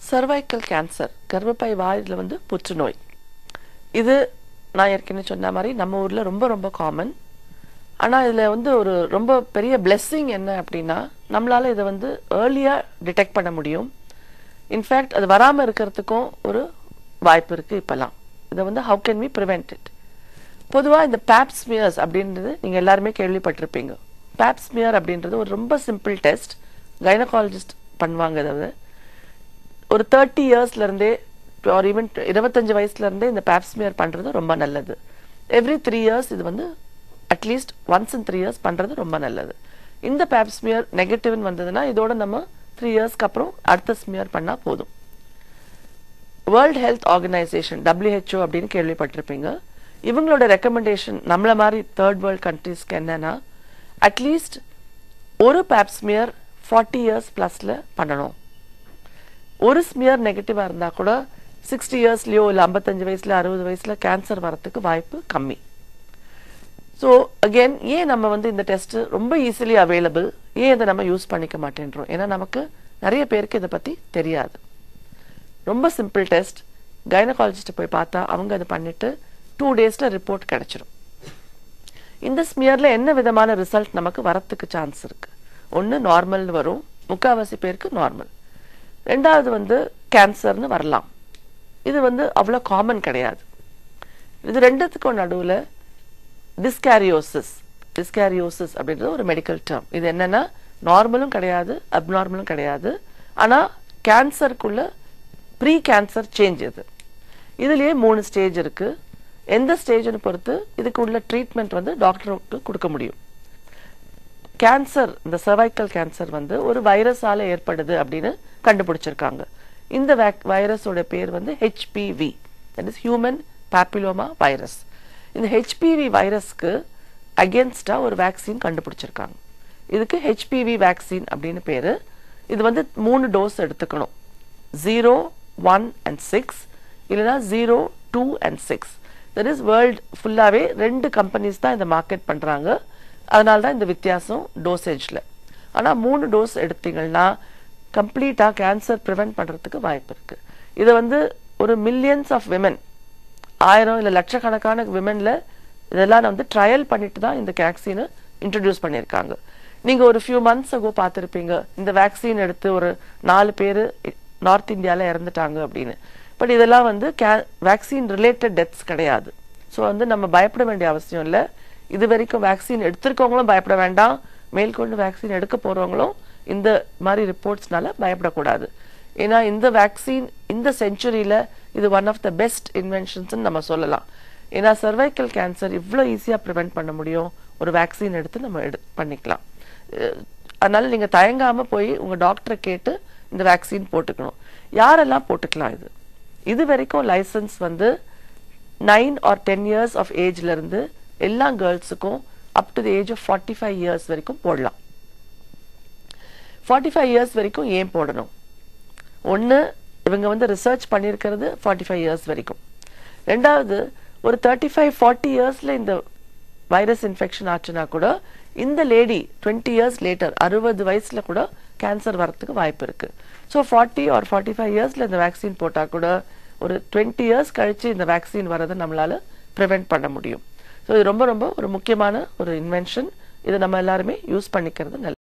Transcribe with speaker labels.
Speaker 1: cervical cancer கர்ப்பப்பை வாயில வந்து புற்றுநோய் இது நான் ஏற்கனவே சொன்ன மாதிரி நம்ம ஊர்ல ரொம்ப காமன். ஆனா இதுல வந்து ஒரு ரொம்ப பெரிய blessing என்ன அப்படின்னா நம்மளால இத வந்து early-ஆ டிடெக்ட் பண்ண முடியும். இன்ஃபேக்ட் அது வராம இருக்கிறதுக்கும் ஒரு வாய்ப்பு இருக்கு இப்பலாம். இத வந்து how can we prevent it? பொதுவா இந்த pap smears அப்படின்றது நீங்க எல்லாரும் கேள்விப்பட்டிருப்பீங்க. pap smear அப்படின்றது ஒரு ரொம்ப சிம்பிள் டெஸ்ட். கைனகாலஜிஸ்ட் பண்ணுவாங்க அத. ஒரு 30 இயர்ஸ்ல இருந்தே or even 25 வயசுல இருந்தே இந்த pap smear பண்றது ரொம்ப நல்லது. Every 3 years இது வந்து at least once in 3 years பண்றது ரொம்ப நல்லது. இந்த pap smear நெகட்டிவ் வந்ததுன்னா இதோட நம்ம 3 இயர்ஸ்க்கு அப்புறம் அடுத்த ஸ்மியர் பண்ணா போதும். வேர்ல்ட் ஹெல்த் ஆர்கனைசேஷன் WHO அப்படின்னு கேள்விப்பட்டிருப்பீங்க. இவங்களோட ரெக்கமெண்டேஷன் நம்மள மாதிரி தேர்ட் வேர்ல்ட் கண்ட்ரீஸ்க்கு என்னன்னா அட்லீஸ்ட் ஒரு pap smear 40 இயர்ஸ் பிளஸ்ல பண்ணணும். ஒரு ஸ்மியர் நெகட்டிவா இருந்தா கூட 60 இயர்ஸ்லயோ இல்ல 55 வயசுல 60 வயசுல கேன்சர் வரதுக்கு வாய்ப்பு கம்மி. சோ அகைன் ஏன் நம்ம வந்து இந்த டெஸ்ட் ரொம்ப ஈஸிலி அவைலபிள், ஏன் இதை நம்ம யூஸ் பண்ணிக்க மாட்டேன்றோம்? ஏன்னா நமக்கு நிறைய பேருக்கு இதை பத்தி தெரியாது. ரொம்ப சிம்பிள் டெஸ்ட். கைனகாலஜிஸ்ட் போய் பார்த்தா அவங்க அதை பண்ணிட்டு 2 டேஸ்ல ரிப்போர்ட் கிடைச்சிடும். இந்த ஸ்மியர்ல என்ன விதமான ரிசல்ட் நமக்கு வரத்துக்கு சான்ஸ் இருக்கு? ஒன்னு நார்மல் வரும், முக்காவாசி பேருக்கு நார்மல். ரெண்டாவது வந்து கேன்சர்னு வரலாம். இது வந்து அவ்வளவு காமன் கிடையாது. இது ரெண்டுத்துக்கும் நடுவுல டிஸ்காரியோசிஸ் அப்படின்றது ஒரு மெடிக்கல் டேர்ம். இது என்னன்னா நார்மலும் கிடையாது, அப்நார்மலும் கிடையாது. ஆனா கேன்சருக்குள்ள ப்ரீ கேன்சர் சேஞ்ச் இது. இதுலயே 3 ஸ்டேஜ் இருக்கு. எந்த ஸ்டேஜ்னு பொறுத்து இதுக்கு உள்ள ட்ரீட்மெண்ட் வந்து டாக்டருக்கு கொடுக்க முடியும். கேன்சர், இந்த சர்வைக்கல் கேன்சர் வந்து ஒரு வைரஸால ஏற்படுது அப்படின்னு கண்டுபிடிச்சிருக்காங்க. இந்த வைரஸோட பேர் வந்து HPV, that is human papilloma virus. இந்த HPV வைரஸ்க்கு அகேன்ஸ்டா ஒரு வேக்சின் கண்டுபிடிச்சிருக்காங்க. இதுக்கு HPV வேக்சின் அப்படின்னு பேரு. இது வந்து 3 டோஸ் எடுத்துக்கணும். 0, 1 and 6 இல்லனா 0, 2 and 6. that is வேர்ல்ட் ஃபுல்லாவே 2 கம்பெனிஸ் தான் இந்த மார்க்கெட் பண்றாங்க. அதனால தான் இந்த வித்தியாசம் டோசேஜ்ல. ஆனா 3 டோஸ் எடுத்தீங்கன்னா கம்ப்ளீட்டா கேன்சர் பிரிவென்ட் பண்றதுக்கு வாய்ப்பு இருக்கு. இத வந்து ஒரு மில்லியன்ஸ் ஆஃப் விமன், 1000 இல்ல லட்சக்கணக்கான விமன்ல இதெல்லாம் வந்து ட்ரையல் பண்ணிட்டு தான் இந்த வேக்சினை இன்ட்ரோடியூஸ் பண்ணிருக்காங்க. நீங்க ஒரு ஃபியூ மந்த்ஸ் ago பார்த்திருப்பீங்க இந்த வேக்சின் எடுத்து ஒரு 4 பேரு நார்த் இந்தியால இறந்துட்டாங்க அப்படின்னு. பட் இதெல்லாம் வந்து வேக்சின் ரிலேட்டட் டெத்ஸ் கிடையாது. சோ வந்து நம்ம பயப்பட வேண்டிய அவசியம் இல்ல. இது வரைக்கும் வேக்சின் எடுத்திருக்கவங்களும் பயப்பட வேண்டாம், மேற்கொண்டு வேக்சின் எடுக்க போறவங்களும் இந்த மாதிரி ரிப்போர்ட்ஸ்னால பயப்படக்கூடாது. ஏன்னா இந்த வேக்சின் இந்த செஞ்சுரியில இது one of the best inventions நம்ம சொல்லலாம். ஏன்னா சர்வைக்கல் கேன்சர் இவ்வளவு ஈஸியா ப்ரிவென்ட் பண்ண முடியும். ஒரு வேக்சின் எடுத்து நம்ம பண்ணிக்கலாம். அதனால நீங்க தயங்காம போய் உங்க டாக்டரை கேட்டு இந்த வேக்சின் போட்டுக்கணும். யாரெல்லாம் போட்டுக்கலாம்? இது வரைக்கும் லைசன்ஸ் வந்து 9 or 10 years ஆஃப் ஏஜ்ல இருந்து எல்லா கேர்ள்ஸுக்கும் up to the age of 45 years வரைக்கும் போடலாம். 45 இயர்ஸ் வரைக்கும் ஏன் போடணும்? ஒன்னு, இவங்க வந்து ரிசர்ச் பண்ணியிருக்கிறது 45 இயர்ஸ் வரைக்கும். ரெண்டாவது, ஒரு 35-40 இயர்ஸ்ல இந்த வைரஸ் இன்ஃபெக்ஷன் ஆச்சுன்னா கூட இந்த லேடி 20 இயர்ஸ் லேட்டர் 60 வயசுல கூட கேன்சர் வரத்துக்கு வாய்ப்பு இருக்கு. ஸோ 40 or 45 இயர்ஸ்ல இந்த வேக்சின் போட்டா கூட ஒரு 20 இயர்ஸ் கழிச்சு இந்த வேக்சின் வரதை நம்மளால ப்ரிவென்ட் பண்ண முடியும். ஸோ இது ரொம்ப ஒரு முக்கியமான ஒரு இன்வென்ஷன். இதை நம்ம எல்லாருமே யூஸ் பண்ணிக்கிறது நல்லது.